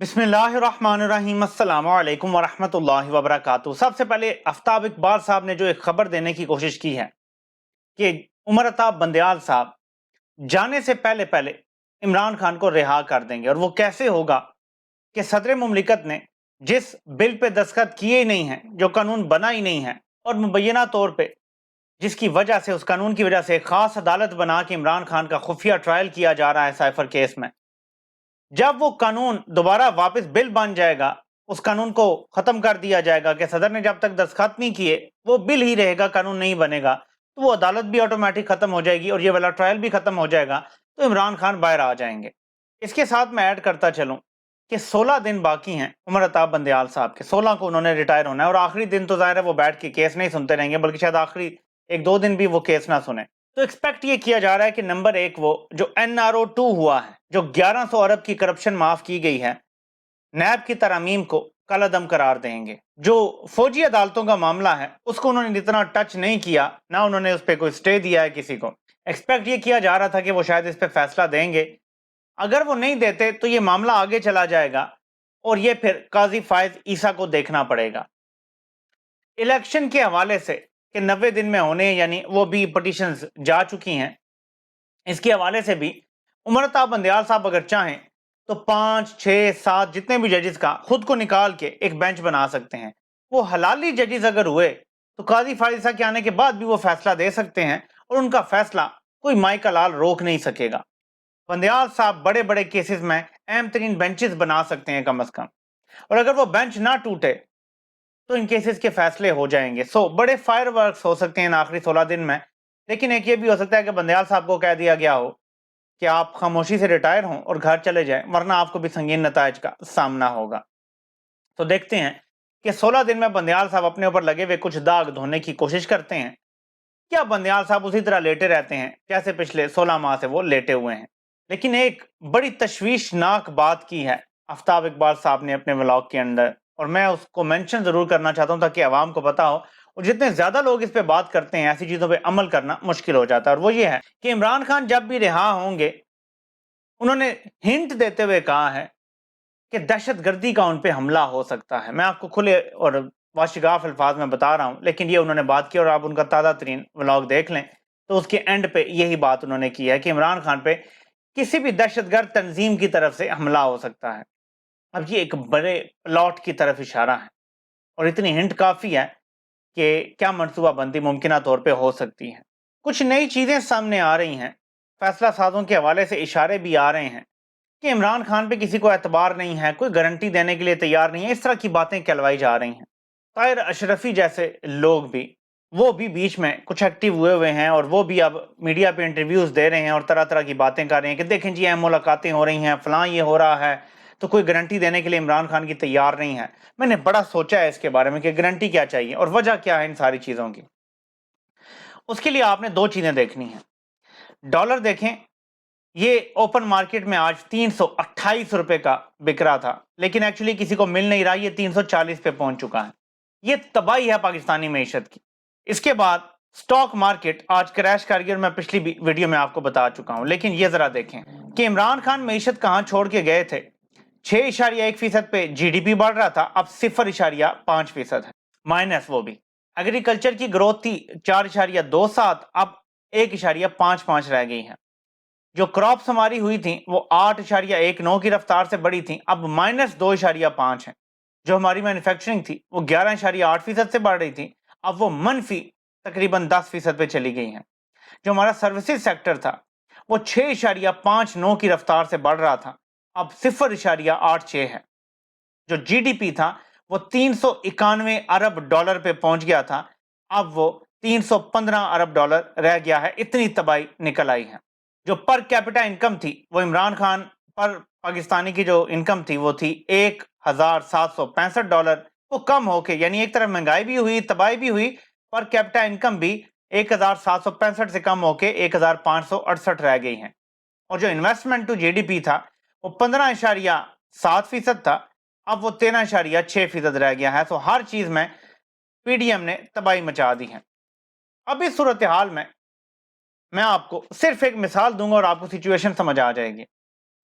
बिस्मिल्लाहिर्रहमानिर्रहीम अस्सलाम वालेकुम वरहमतुल्लाहि वबरकातुहू। सबसे पहले आफ्ताब इकबाल साहब ने जो एक खबर देने की कोशिश की है कि उमर अताब बंदयाल साहब जाने से पहले पहले इमरान खान को रिहा कर देंगे, और वो कैसे होगा कि सदर मुमलिकत ने जिस बिल पे दस्तखत किए ही नहीं हैं, जो कानून बना ही नहीं है, और मुबैना तौर पे जिसकी वजह से, उस कानून की वजह से एक खास अदालत बना के इमरान खान का खुफिया ट्रायल किया जा रहा है साइफर केस में, जब वो कानून दोबारा वापस बिल बन जाएगा, उस कानून को खत्म कर दिया जाएगा कि सदर ने जब तक दस्तखत नहीं किए वो बिल ही रहेगा, कानून नहीं बनेगा, तो वो अदालत भी ऑटोमेटिक खत्म हो जाएगी और ये वाला ट्रायल भी खत्म हो जाएगा, तो इमरान खान बाहर आ जाएंगे। इसके साथ मैं ऐड करता चलूं कि 16 दिन बाकी हैं उमर अताब बंदयाल साहब के। 16 को उन्होंने रिटायर होना है, और आखिरी दिन तो जाहिर है वो बैठ के केस नहीं सुनते रहेंगे, बल्कि शायद आखिरी 1-2 दिन भी वो केस ना सुने। तो एक्सपेक्ट ये किया जा रहा है कि नंबर 1 वो जो NRO 2 हुआ है, जो 1100 अरब की करप्शन माफ की गई है, नैब की तरमीम को कलअदम करार देंगे। जो फौजी अदालतों का मामला है उसको उन्होंने इतना टच नहीं किया, ना उन्होंने उस पर कोई स्टे दिया है किसी को। एक्सपेक्ट ये किया जा रहा था कि वो शायद इस पे फैसला देंगे। अगर वो नहीं देते तो ये मामला आगे चला जाएगा और ये फिर काजी फायज ईसा को देखना पड़ेगा। इलेक्शन के हवाले से कि 90 दिन में होने, यानी वो भी पटिशंस जा चुकी हैं, इसके हवाले से भी उमर अताब बंदयाल साहब अगर चाहें तो 5, 6, 7 जितने भी जजेस का खुद को निकाल के एक बेंच बना सकते हैं। वो हलाली जजेस अगर हुए तो काजी फारिसा के आने के बाद भी वो फैसला दे सकते हैं, और उनका फैसला कोई माइका लाल रोक नहीं सकेगा। बंदयाल साहब बड़े बड़े केसेस में अहम तरीन बेंचेस बना सकते हैं कम अज कम, और अगर वो बेंच ना टूटे तो इन केसेस के फैसले हो जाएंगे। बड़े फायरवर्क्स हो सकते हैं इन आखिरी 16 दिन में, लेकिन एक ये भी हो सकता है कि बंदयाल साहब को कह दिया गया हो कि आप खामोशी से रिटायर हों और घर चले जाएं, वरना आपको भी संगीन नतायज का सामना होगा। तो देखते हैं कि 16 दिन में बंदयाल साहब अपने ऊपर लगे हुए कुछ दाग धोने की कोशिश करते हैं, क्या बंदयाल साहब उसी तरह लेटे रहते हैं जैसे पिछले 16 माह से वो लेटे हुए हैं। लेकिन एक बड़ी तशवीशनाक बात की है आफ्ताब इकबाल साहब ने अपने व्लॉग के अंदर, और मैं उसको मेंशन जरूर करना चाहता हूं ताकि आवाम को पता हो, और जितने ज्यादा लोग इस पे बात करते हैं ऐसी चीजों पे अमल करना मुश्किल हो जाता है। और वो ये है कि इमरान खान जब भी रिहा होंगे, उन्होंने हिंट देते हुए कहा है कि दहशतगर्दी का उन पे हमला हो सकता है। मैं आपको खुले और वाशिगाफ अल्फाज में बता रहा हूं, लेकिन ये उन्होंने बात की, और आप उनका ताज़ा तरीन व्लॉग देख लें तो उसके एंड पे यही बात उन्होंने की है कि इमरान खान पे किसी भी दहशतगर्द तंजीम की तरफ से हमला हो सकता है। अब ये एक बड़े प्लॉट की तरफ इशारा है, और इतनी हिंट काफी है कि क्या मनसूबाबंदी मुमकिन तौर पे हो सकती है। कुछ नई चीजें सामने आ रही हैं, फैसला साजों के हवाले से इशारे भी आ रहे हैं कि इमरान खान पे किसी को एतबार नहीं है, कोई गारंटी देने के लिए तैयार नहीं है, इस तरह की बातें कहलवाई जा रही हैं। ताहिर अशरफी जैसे लोग भी, वो भी बीच में कुछ एक्टिव हुए हैं, और वो भी अब मीडिया पे इंटरव्यूज दे रहे हैं और तरह तरह की बातें कर रहे हैं कि देखें जी अहम मुलाकातें हो रही हैं, फलां ये हो रहा है, तो कोई गारंटी देने के लिए इमरान खान की तैयार नहीं है। मैंने बड़ा सोचा है इसके बारे में कि गारंटी क्या चाहिए और वजह क्या है इन सारी चीजों की। उसके लिए आपने दो चीजें देखनी है। डॉलर देखें, ये ओपन मार्केट में आज 328 रुपए का बिक रहा था, लेकिन एक्चुअली किसी को मिल नहीं रहा, ये 340 पे पहुंच चुका है। ये तबाही है पाकिस्तानी मईशत की। इसके बाद स्टॉक मार्केट आज क्रैश कर गई, और मैं पिछली वीडियो में आपको बता चुका हूं। लेकिन ये जरा देखें कि इमरान खान मईशत कहां छोड़ के गए थे। 6.1% पे जीडीपी बढ़ रहा था, अब 0.5% है, माइनस। वो भी एग्रीकल्चर की ग्रोथ थी 4.27, अब 1.55 रह गई है। जो क्रॉप्स हमारी हुई थी वो 8.19 की रफ्तार से बढ़ी थी, अब -2.5 है। जो हमारी मैन्युफैक्चरिंग थी वो 11.8% से बढ़ रही थी, अब वो मनफी तकरीबन 10% पे चली गई है। जो हमारा सर्विसेज सेक्टर था वो 6.59 की रफ्तार से बढ़ रहा था, अब 0.86 है। जो जीडीपी था वो 391 अरब डॉलर पे पहुंच गया था, अब वो 315 अरब डॉलर रह गया है। इतनी तबाही निकल आई है। जो पर कैपिटा इनकम थी वो इमरान खान पर पाकिस्तानी की जो इनकम थी वो थी $1,765, वो कम होके, यानी एक तरफ महंगाई भी हुई, तबाही भी हुई, पर कैपिटा इनकम भी 1,765 से कम होके 1,568 रह गई है। और जो इन्वेस्टमेंट टू जीडीपी था वो 15.7% था, अब वो 13.6% रह गया है। तो हर चीज में पीडीएम ने तबाही मचा दी है। अब इस सूरत हाल में मैं आपको सिर्फ एक मिसाल दूंगा और आपको सिचुएशन समझ आ जाएगी।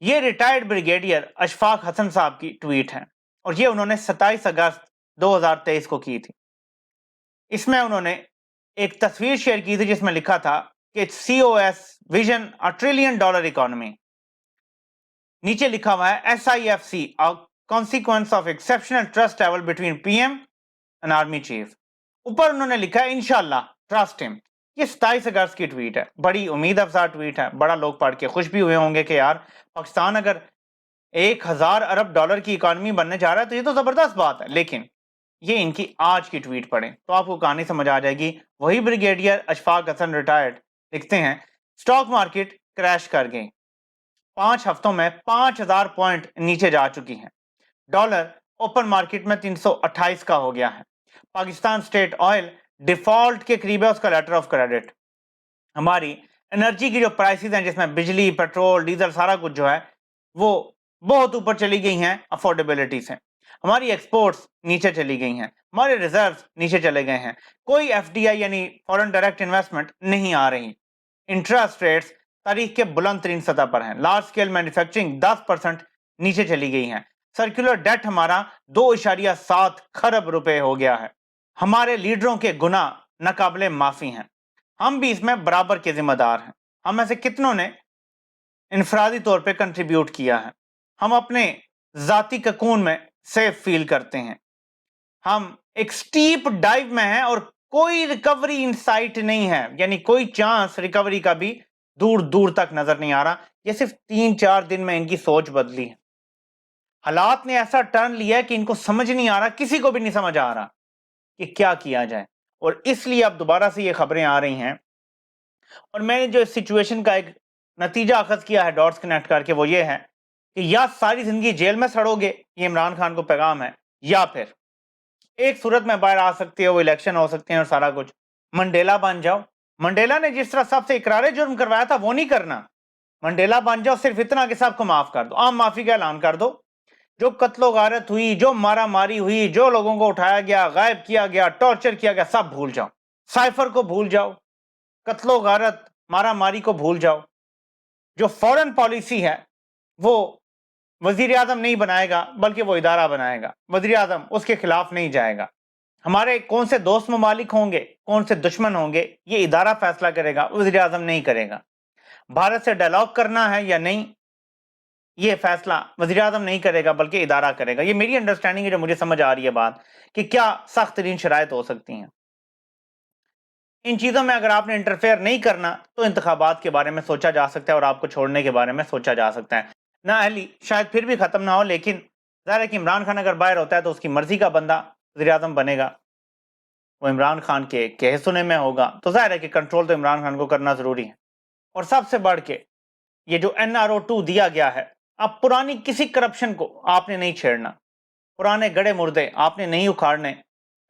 یہ ریٹائرڈ بریگیڈیئر اشفاق حسن صاحب کی ٹویٹ ہے اور یہ انہوں نے 27 اگست 2023 کو کی تھی. اس میں انہوں نے ایک تصویر شیئر کی تھی جس میں لکھا تھا کہ COS ویژن $1 ٹریلین اکانومی. نیچے لکھا ہوا ہے SIFC consequence of exceptional trust level between PM and Army Chief. اوپر انہوں نے لکھا ہے انشاءاللہ ٹرسٹ ہم. یہ 27 اگست کی ٹویٹ ہے, بڑی امید افزا ٹویٹ ہے, بڑا لوگ پڑھ کے خوش بھی ہوئے ہوں گے کہ یار پاکستان اگر 1000 ارب ڈالر کی اکانومی بننے جا رہا ہے تو یہ تو زبردست بات ہے. لیکن یہ ان کی آج کی ٹویٹ پڑھیں تو آپ کو کہانی سمجھ آ جائے گی. وہی بریگیڈیئر اشفاق حسن ریٹائرڈ لکھتے ہیں سٹاک مارکیٹ کریش کر گئی, 5 ہفتوں میں 5000 پوائنٹ نیچے جا چکی ہیں. ڈالر اوپن مارکیٹ میں 328 کا ہو گیا ہے. پاکستان سٹیٹ آئل ڈیفالٹ کے قریب ہے, اس کا لیٹر آف کریڈٹ. ہماری انرجی کی جو پرائسز ہیں جس میں بجلی, پیٹرول, ڈیزل سارا کچھ جو ہے وہ بہت اوپر چلی گئی ہیں افورڈیبلٹی سے. ہماری ایکسپورٹس نیچے چلی گئی ہیں, ہمارے ریزروز نیچے چلے گئے ہیں, کوئی FDI یعنی فورن ڈائریکٹ انویسٹمنٹ نہیں آ رہی. انٹرسٹ ریٹس تاریخ کے بلند ترین سطح پر ہیں. لارج سکیل مینوفیکچرنگ 10% نیچے چلی گئی ہیں. سرکولر ڈیٹ ہمارا 2.7 خرب روپے ہو گیا ہے. ہمارے لیڈروں کے گناہ ناقابل معافی ہیں, ہم بھی اس میں برابر کے ذمہ دار ہیں. ہم میں سے کتنوں نے انفرادی طور پہ کنٹریبیوٹ کیا ہے. ہم اپنے ذاتی ککون میں سیف فیل کرتے ہیں. ہم ایک سٹیپ ڈائیو میں ہیں اور کوئی ریکوری ان سائٹ نہیں ہے, یعنی کوئی چانس ریکوری کا بھی دور دور تک نظر نہیں آ رہا. یہ صرف 3-4 دن میں ان کی سوچ بدلی ہے. حالات نے ایسا ٹرن لیا ہے کہ ان کو سمجھ نہیں آ رہا, کسی کو بھی نہیں سمجھ آ رہا کہ کیا کیا جائے. اور اس لیے اب دوبارہ سے یہ خبریں آ رہی ہیں اور میں نے جو اس سچویشن کا ایک نتیجہ اخذ کیا ہے ڈاٹس کنیکٹ کر کے وہ یہ ہے کہ یا ساری زندگی جیل میں سڑو گے, یہ عمران خان کو پیغام ہے, یا پھر ایک صورت میں باہر آ سکتی ہے, وہ الیکشن ہو سکتے ہیں اور سارا کچھ. منڈیلا بن جاؤ. منڈیلا نے جس طرح سب سے اقرار جرم کروایا تھا وہ نہیں کرنا. منڈیلا بن جاؤ, صرف اتنا کہ سب کو معاف کر دو, عام معافی کا اعلان کر دو. جو قتل و غارت ہوئی, جو مارا ماری ہوئی, جو لوگوں کو اٹھایا گیا, غائب کیا گیا, ٹارچر کیا گیا, سب بھول جاؤ. سائفر کو بھول جاؤ, قتل و غارت مارا ماری کو بھول جاؤ. جو فورن پالیسی ہے وہ وزیر اعظم نہیں بنائے گا بلکہ وہ ادارہ بنائے گا. وزیر اعظم اس کے خلاف نہیں جائے گا. ہمارے کون سے دوست ممالک ہوں گے, کون سے دشمن ہوں گے, یہ ادارہ فیصلہ کرے گا, وزیر اعظم نہیں کرے گا. بھارت سے ڈائلاگ کرنا ہے یا نہیں, یہ فیصلہ وزیر اعظم نہیں کرے گا بلکہ ادارہ کرے گا. یہ میری انڈرسٹینڈنگ ہے جو مجھے سمجھ آ رہی ہے بات کہ کیا سخت ترین شرائط ہو سکتی ہیں. ان چیزوں میں اگر آپ نے انٹرفیئر نہیں کرنا تو انتخابات کے بارے میں سوچا جا سکتا ہے اور آپ کو چھوڑنے کے بارے میں سوچا جا سکتا ہے. نہ اہلی شاید پھر بھی ختم نہ ہو, لیکن ظاہر ہے کہ عمران خان اگر باہر ہوتا ہے تو اس کی مرضی کا بندہ وزیر اعظم بنے گا, وہ عمران خان کے کہے سنے میں ہوگا, تو ظاہر ہے کہ کنٹرول تو عمران خان کو کرنا ضروری ہے. اور سب سے بڑھ کے یہ جو NRO2 دیا گیا ہے, اب پرانی کسی کرپشن کو آپ نے نہیں چھیڑنا, پرانے گڑے مردے آپ نے نہیں اکھاڑنے.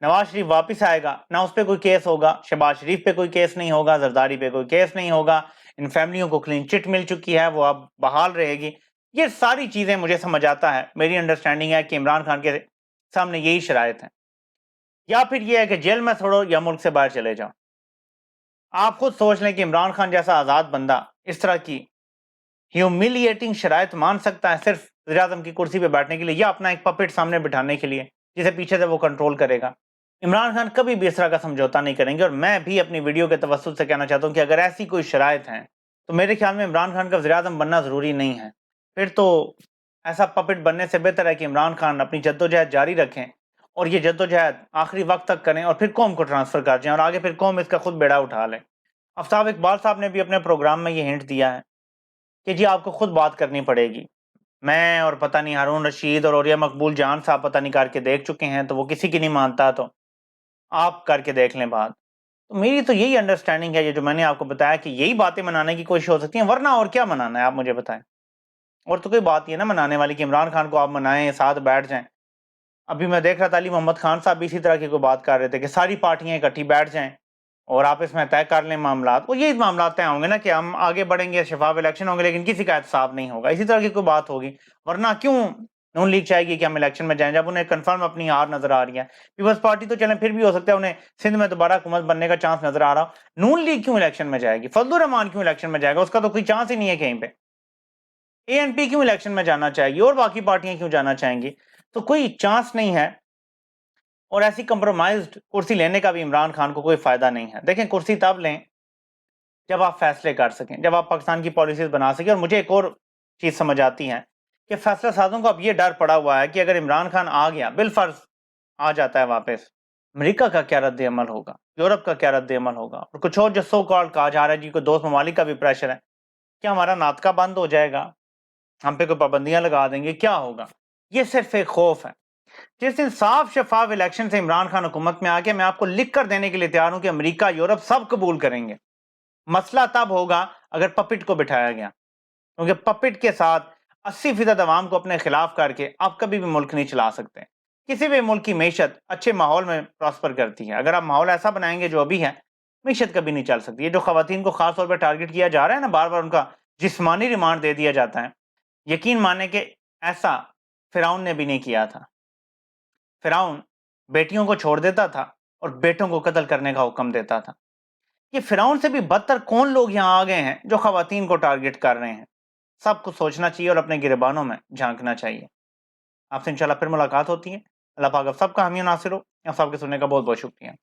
نواز شریف واپس آئے گا, نہ اس پہ کوئی کیس ہوگا, شہباز شریف پہ کوئی کیس نہیں ہوگا, زرداری پہ کوئی کیس نہیں ہوگا, ان فیملیوں کو کلین چٹ مل چکی ہے, وہ اب بحال رہے گی. یہ ساری چیزیں مجھے سمجھ آتا ہے, میری انڈرسٹینڈنگ ہے کہ عمران خان کے سامنے یہی شرائط ہیں. یا پھر یہ ہے کہ جیل میں چھوڑو یا ملک سے باہر چلے جاؤ. آپ خود سوچ لیں کہ عمران خان جیسا آزاد بندہ اس طرح کی ہیومیلیٹنگ شرائط مان سکتا ہے صرف وزیر اعظم کی کرسی پہ بیٹھنے کے لیے, یا اپنا ایک پپٹ سامنے بٹھانے کے لیے جسے پیچھے سے وہ کنٹرول کرے گا. عمران خان کبھی بھی اس طرح کا سمجھوتا نہیں کریں گے. اور میں بھی اپنی ویڈیو کے توسط سے کہنا چاہتا ہوں کہ اگر ایسی کوئی شرائط ہیں تو میرے خیال میں عمران خان کا وزیر اعظم بننا ضروری نہیں ہے. پھر تو ایسا پپٹ بننے سے بہتر ہے کہ عمران خان اپنی جدوجہد جاری رکھیں اور یہ جدوجہد آخری وقت تک کریں اور پھر قوم کو ٹرانسفر کر جائیں اور آگے پھر قوم اس کا خود بیڑا اٹھا لے. آفتاب اقبال صاحب نے بھی اپنے پروگرام میں یہ ہنٹ دیا ہے کہ جی آپ کو خود بات کرنی پڑے گی. میں اور پتہ نہیں ہارون رشید اور اوریہ مقبول جان صاحب پتہ نہیں کر کے دیکھ چکے ہیں, تو وہ کسی کی نہیں مانتا, تو آپ کر کے دیکھ لیں بات. تو میری تو یہی انڈرسٹینڈنگ ہے, یہ جو میں نے آپ کو بتایا کہ یہی باتیں منانے کی کوشش ہو سکتی ہیں, ورنہ اور کیا منانا ہے آپ مجھے بتائیں. اور تو کوئی بات نہیں ہے نا منانے والی کہ عمران خان کو آپ منائیں, ساتھ بیٹھ جائیں. ابھی میں دیکھ رہا تھا علی محمد خان صاحب بھی اسی طرح کی کوئی بات کر رہے تھے کہ ساری پارٹیاں اکٹھی بیٹھ جائیں اور آپس میں طے کر لیں معاملات. وہ یہی معاملات طے ہوں گے نا کہ ہم آگے بڑھیں گے, شفاف الیکشن ہوں گے, لیکن کسی کا احتساب نہیں ہوگا. اسی طرح کی کوئی بات ہوگی. ورنہ کیوں نون لیگ چاہے گی کہ ہم الیکشن میں جائیں جب انہیں کنفرم اپنی ہار نظر آ رہی ہے. پیپلز پارٹی تو چلیں پھر بھی ہو سکتا ہے انہیں سندھ میں دوبارہ حکومت بننے کا چانس نظر آ رہا ہو. نون لیگ کیوں الیکشن میں جائے گی؟ فضل الرحمان کیوں الیکشن میں جائے گا؟ اس کا تو کوئی چانس ہی نہیں ہے کہیں پہ. ANP क्यों इलेक्शन में जाना चाहेगी और बाकी पार्टियां क्यों जाना चाहेंगी? तो कोई चांस नहीं है और ऐसी कंप्रोमाइज्ड कुर्सी लेने का भी इमरान खान को कोई फायदा नहीं है। देखें, कुर्सी तब लें जब आप फैसले कर सकें, जब आप पाकिस्तान की पॉलिसीज बना सकें। और मुझे एक और चीज समझ आती है कि फैसला साजों को अब ये डर पड़ा हुआ है कि अगर इमरान खान आ गया, बिलफर्ज आ जाता है वापस, अमेरिका का क्या रद्द अमल होगा, यूरोप का क्या रद्द अमल होगा, और कुछ और जो सो कॉल्ड कहा जा रहा है जी को दोस्त ममालिक का भी प्रेशर है, क्या हमारा नातका बंद हो जाएगा, हम पे कोई पाबंदियां लगा देंगे, क्या होगा? ये सिर्फ एक खौफ है। जिस दिन साफ शफाफ इलेक्शन से इमरान खान हुकूमत में आके, मैं आपको लिख कर देने के लिए तैयार हूं कि अमेरिका यूरोप सब कबूल करेंगे। मसला तब होगा अगर पपिट को बिठाया गया, क्योंकि पपिट के साथ 80% अवाम को अपने खिलाफ करके आप कभी भी मुल्क नहीं चला सकते। किसी भी मुल्क की मीशत अच्छे माहौल में प्रॉस्पर करती है। अगर आप माहौल ऐसा बनाएंगे जो अभी है, मीशत कभी नहीं चल सकती। ये जो खवातीन को खास तौर पर टारगेट किया जा रहा है ना, बार बार उनका जिस्मानी रिमांड दे दिया जाता है, यकीन माने कि ऐसा फिरौन ने भी नहीं किया था। फिरौन बेटियों को छोड़ देता था और बेटों को कत्ल करने का हुक्म देता था। ये फिरौन से भी बदतर कौन लोग यहाँ आ गए हैं जो खवातीन को टारगेट कर रहे हैं? सबको सोचना चाहिए और अपने गिरबानों में झांकना चाहिए। आपसे इंशाल्लाह फिर मुलाकात होती है। अल्लाह पाक आप सबका हामी नासिर हो। आप सबके सुनने का बहुत बहुत शुक्रिया।